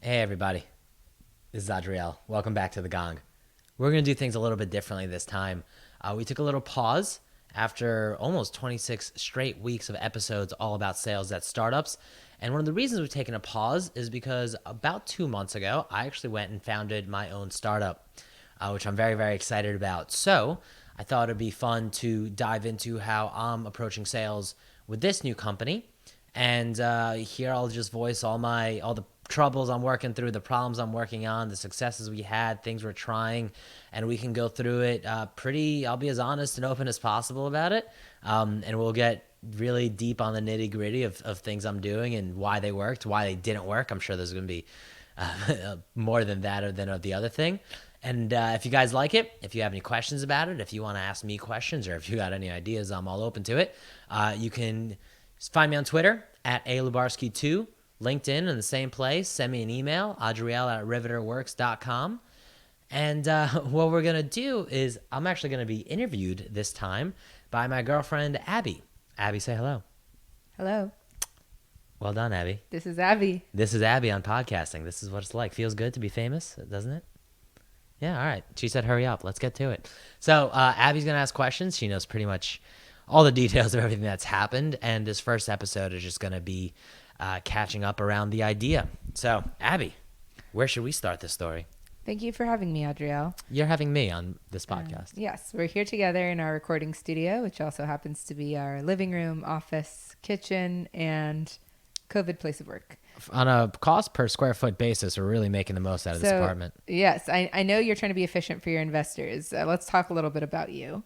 Hey everybody, this is Adriel. Welcome back to the Gong. We're going to do things a little bit differently this time. We took a little pause after almost 26 straight weeks of episodes all about sales at startups. And one of the reasons we've taken a pause is because about 2 months ago, I actually went and founded my own startup, which I'm very, very excited about. So I thought it'd be fun to dive into how I'm approaching sales with this new company. And here I'll just voice all the troubles I'm working through, the problems I'm working on, the successes we had, things we're trying, and we can go through it I'll be as honest and open as possible about it. And we'll get really deep on the nitty gritty of things I'm doing and why they worked, why they didn't work. I'm sure there's going to be more than that or than the other thing. And if you guys like it, if you have any questions about it, if you want to ask me questions, or if you got any ideas, I'm all open to it. You can find me on Twitter at alubarski2, LinkedIn in the same place. Send me an email, adriel@riveterworks.com. And what we're going to do is I'm actually going to be interviewed this time by my girlfriend, Abby. Abby, say hello. Hello, Well done, Abby. this is Abby. This is Abby on podcasting. This is what it's like. Feels good to be famous, doesn't it? Yeah, all right. She said, hurry up. Let's get to it. So Abby's going to ask questions. She knows pretty much all the details of everything that's happened. And this first episode is just going to be catching up around the idea. So, Abby, where should we start this story? Thank you for having me, Adriel. You're having me on this podcast. Yes, we're here together in our recording studio, which also happens to be our living room, office, kitchen, and COVID place of work. On a cost per square foot basis, we're really making the most out of this apartment. Yes, I know you're trying to be efficient for your investors. Let's talk a little bit about you.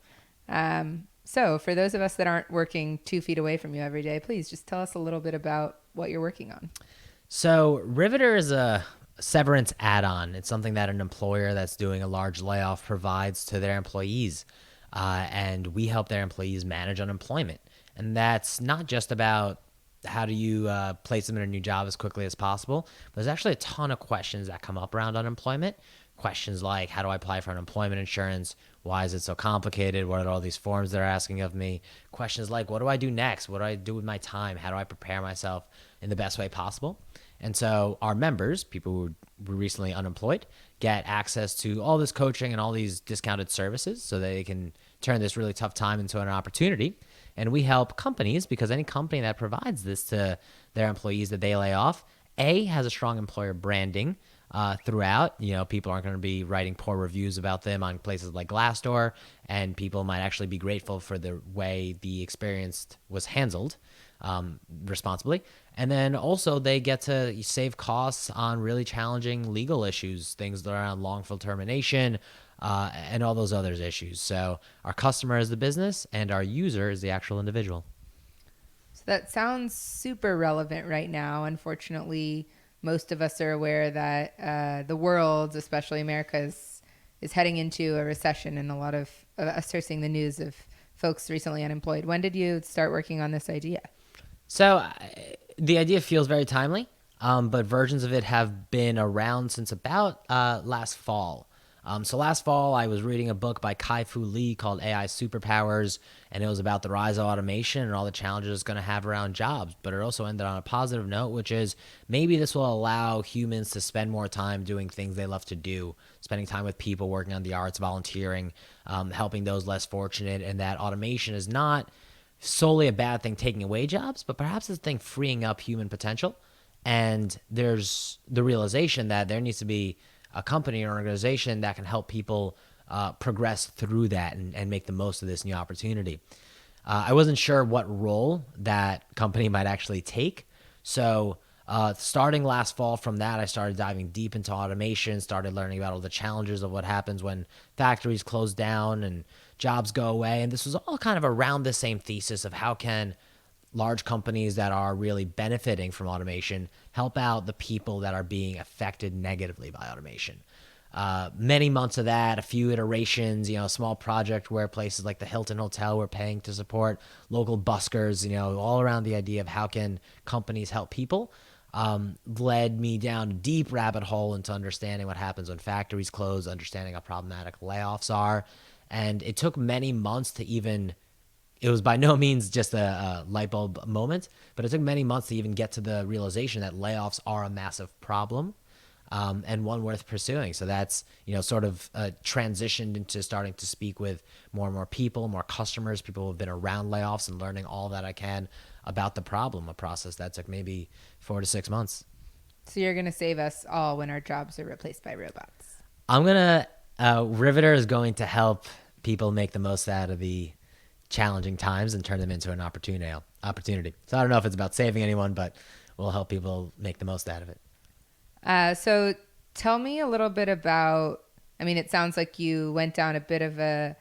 So, for those of us that aren't working 2 feet away from you every day, please just tell us a little bit about what you're working on. So, Riveter is a severance add-on. It's something that an employer that's doing a large layoff provides to their employees. And we help their employees manage unemployment. And that's not just about how do you place them in a new job as quickly as possible. There's actually a ton of questions that come up around unemployment. Questions like, how do I apply for unemployment insurance? Why is it so complicated? What are all these forms they're asking of me? Questions like, what do I do next? What do I do with my time? How do I prepare myself in the best way possible? And so our members, people who were recently unemployed, get access to all this coaching and all these discounted services so they can turn this really tough time into an opportunity. And we help companies, because any company that provides this to their employees that they lay off, has a strong employer branding throughout. You know, people aren't going to be writing poor reviews about them on places like Glassdoor, and people might actually be grateful for the way the experience was handled responsibly. And then also they get to save costs on really challenging legal issues, things that are around wrongful termination, and all those other issues. So our customer is the business and our user is the actual individual. So, that sounds super relevant right now. Unfortunately, most of us are aware that the world, especially America, is heading into a recession, and a lot of us are seeing the news of folks recently unemployed. When did you start working on this idea? So the idea feels very timely, but versions of it have been around since about last fall. So last fall, I was reading a book by Kai-Fu Lee called AI Superpowers, and it was about the rise of automation and all the challenges it's going to have around jobs. But it also ended on a positive note, which is maybe this will allow humans to spend more time doing things they love to do, spending time with people, working on the arts, volunteering, helping those less fortunate, and that automation is not solely a bad thing taking away jobs, but perhaps it's a thing freeing up human potential. And there's the realization that there needs to be a company or organization that can help people progress through that and make the most of this new opportunity. I wasn't sure what role that company might actually take. So starting last fall from that, I started diving deep into automation, started learning about all the challenges of what happens when factories close down and jobs go away. And this was all kind of around the same thesis of how can large companies that are really benefiting from automation help out the people that are being affected negatively by automation. Many months of that, a few iterations, a small project where places like the Hilton Hotel were paying to support local buskers, all around the idea of how can companies help people, led me down a deep rabbit hole into understanding what happens when factories close, understanding how problematic layoffs are. And it took many months to even, it was by no means just a light bulb moment, but it took many months to even get to the realization that layoffs are a massive problem. and one worth pursuing. So that's, sort of transitioned into starting to speak with more and more people, more customers, people who have been around layoffs, and learning all that I can about the problem, a process that took maybe 4 to 6 months. So you're going to save us all when our jobs are replaced by robots. Riveter is going to help people make the most out of the challenging times and turn them into an opportunity. So I don't know if it's about saving anyone, but we'll help people make the most out of it. So tell me a little bit about, I mean, it sounds like you went down a bit of a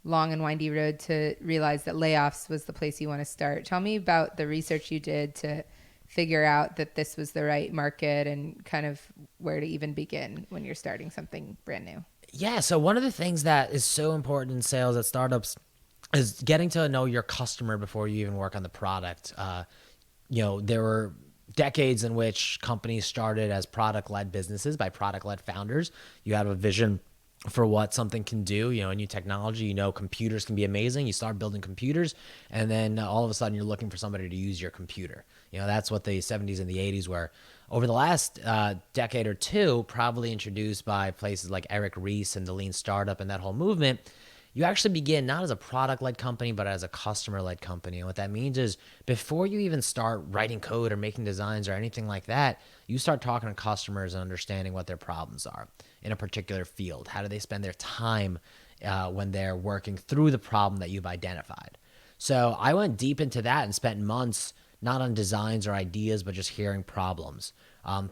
long and windy road to realize that layoffs was the place you want to start. Tell me about the research you did to figure out that this was the right market and kind of where to even begin when you're starting something brand new. Yeah, so one of the things that is so important in sales at startups is getting to know your customer before you even work on the product. There were decades in which companies started as product-led businesses by product-led founders. You have a vision for what something can do, a new technology, computers can be amazing. You start building computers, and then all of a sudden you're looking for somebody to use your computer. That's what the 70s and the 80s were. Over the last decade or two, probably introduced by places like Eric Ries and the Lean Startup and that whole movement, you actually begin not as a product-led company, but as a customer-led company. And what that means is before you even start writing code or making designs or anything like that, you start talking to customers and understanding what their problems are in a particular field. How do they spend their time when they're working through the problem that you've identified? So I went deep into that and spent months not on designs or ideas, but just hearing problems.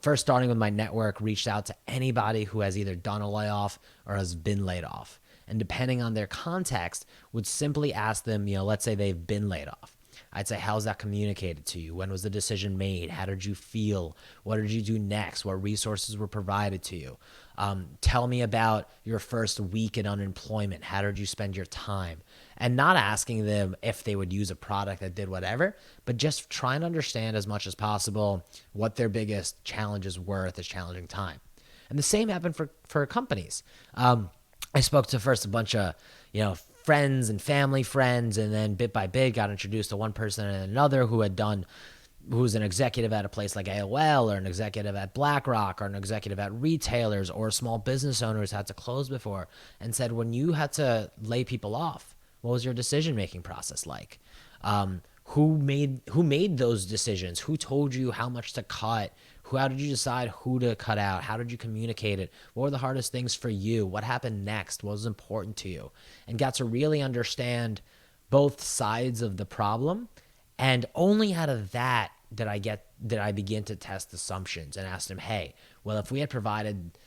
First, starting with my network, reached out to anybody who has either done a layoff or has been laid off. And depending on their context, would simply ask them, let's say they've been laid off. I'd say, how's that communicated to you? When was the decision made? How did you feel? What did you do next? What resources were provided to you? Tell me about your first week in unemployment. How did you spend your time? And not asking them if they would use a product that did whatever, but just trying to understand as much as possible what their biggest challenges were at this challenging time. And the same happened for companies. I spoke to first a bunch of, friends and family friends, and then bit by bit got introduced to one person and another who was an executive at a place like AOL, or an executive at BlackRock, or an executive at retailers, or a small business owner who's had to close before, and said, when you had to lay people off, what was your decision-making process like? Who made those decisions? Who told you how much to cut? How did you decide who to cut out? How did you communicate it? What were the hardest things for you? What happened next? What was important to you? And got to really understand both sides of the problem. And only out of that did I begin to test assumptions and ask them, hey, well, if we had provided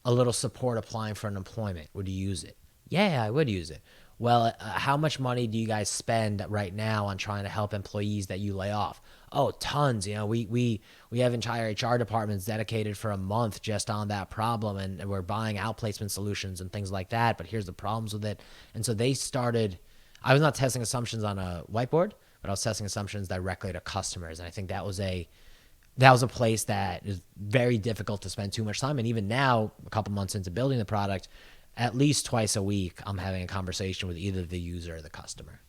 a little support applying for unemployment, would you use it? Yeah, I would use it. Well, how much money do you guys spend right now on trying to help employees that you lay off? Oh, tons. We have entire HR departments dedicated for a month just on that problem, and we're buying outplacement solutions and things like that. But here's the problems with it. And so they started. I was not testing assumptions on a whiteboard, but I was testing assumptions directly to customers. And I think that was a place that is very difficult to spend too much time. And even now, a couple months into building the product, at least twice a week, I'm having a conversation with either the user or the customer.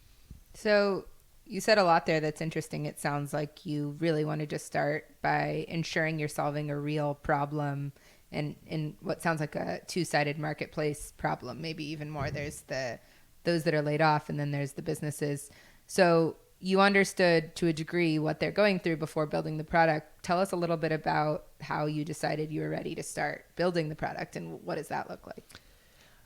So you said a lot there that's interesting. It sounds like you really wanted to start by ensuring you're solving a real problem, and in what sounds like a two-sided marketplace problem, maybe even more. There's those that are laid off, and then there's the businesses. So you understood to a degree what they're going through before building the product. Tell us a little bit about how you decided you were ready to start building the product, and what does that look like?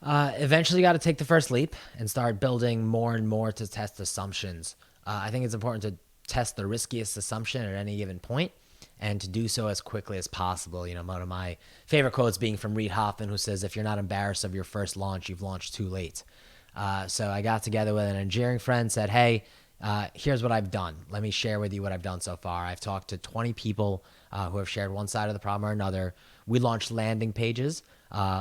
Eventually got to take the first leap and start building more and more to test assumptions. I think it's important to test the riskiest assumption at any given point, and to do so as quickly as possible. One of my favorite quotes being from Reid Hoffman, who says, if you're not embarrassed of your first launch, you've launched too late. So I got together with an engineering friend, said, hey, here's what I've done. Let me share with you what I've done so far. I've talked to 20 people who have shared one side of the problem or another. We launched landing pages,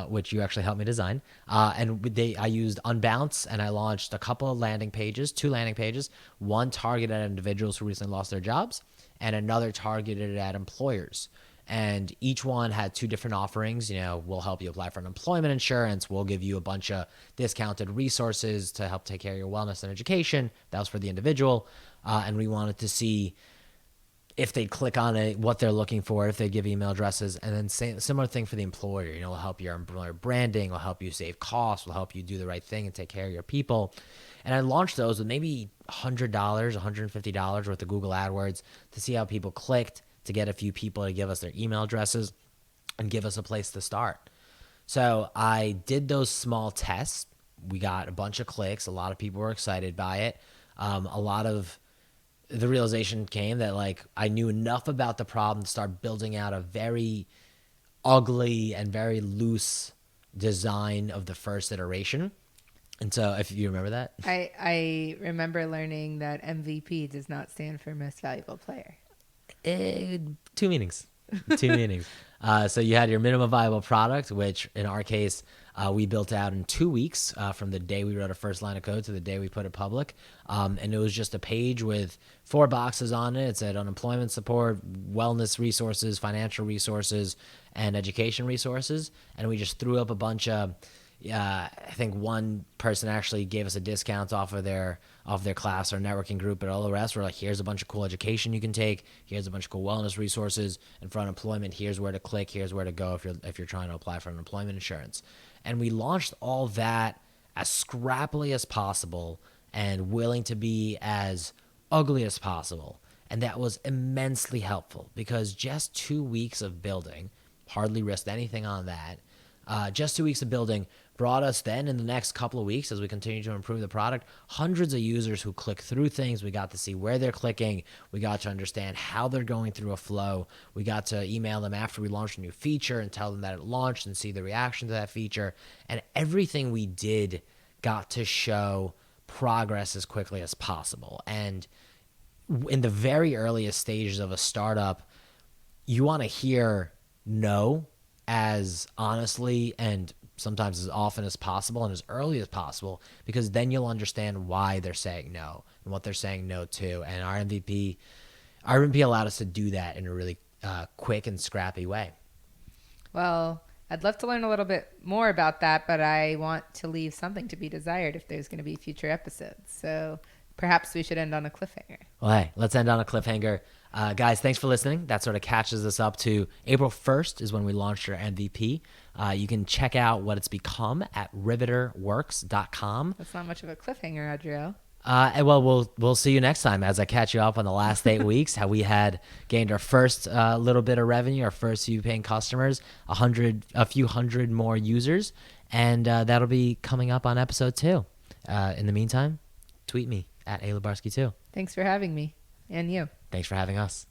which you actually helped me design. I used Unbounce, and I launched a couple of landing pages, 2 landing pages, one targeted at individuals who recently lost their jobs, and another targeted at employers. And each one had 2 different offerings. We'll help you apply for unemployment insurance. We'll give you a bunch of discounted resources to help take care of your wellness and education. That was for the individual. And we wanted to see if they click on it, what they're looking for, if they give email addresses, and then similar thing for the employer. It'll help your employer branding, will help you save costs, will help you do the right thing and take care of your people. And I launched those with maybe $100, $150 worth of Google AdWords to see how people clicked, to get a few people to give us their email addresses and give us a place to start. So I did those small tests. We got a bunch of clicks. A lot of people were excited by it. A lot of the realization came that like I knew enough about the problem to start building out a very ugly and very loose design of the first iteration. And so if you remember that, I remember learning that MVP does not stand for most valuable player. Two meanings. So you had your minimum viable product, which in our case, we built out in 2 weeks from the day we wrote a first line of code to the day we put it public. And it was just a page with 4 boxes on it. It said unemployment support, wellness resources, financial resources, and education resources. And we just threw up a bunch of, I think one person actually gave us a discount off of their class or networking group, but all the rest were like, here's a bunch of cool education you can take, here's a bunch of cool wellness resources, and for unemployment, here's where to click, here's where to go if you're trying to apply for unemployment insurance. And we launched all that as scrappily as possible and willing to be as ugly as possible. And that was immensely helpful because just 2 weeks of building, hardly risked anything on that. Just 2 weeks of building brought us then in the next couple of weeks as we continue to improve the product, hundreds of users who click through things. We got to see where they're clicking. We got to understand how they're going through a flow. We got to email them after we launched a new feature and tell them that it launched and see the reaction to that feature. And everything we did got to show progress as quickly as possible. And in the very earliest stages of a startup, you want to hear no as honestly and sometimes as often as possible and as early as possible, because then you'll understand why they're saying no and what they're saying no to. And our MVP allowed us to do that in a really quick and scrappy way. Well, I'd love to learn a little bit more about that, but I want to leave something to be desired if there's going to be future episodes. So perhaps we should end on a cliffhanger. Well, hey, let's end on a cliffhanger. Guys, thanks for listening. That sort of catches us up to April 1st is when we launched our MVP. You can check out what it's become at riveterworks.com. That's not much of a cliffhanger, Adriel. Well, we'll see you next time as I catch you up on the last 8 weeks, how we had gained our first little bit of revenue, our first few paying customers, a few hundred more users, and that'll be coming up on episode 2. In the meantime, tweet me at A. Lubarski 2. Thanks for having me and you. Thanks for having us.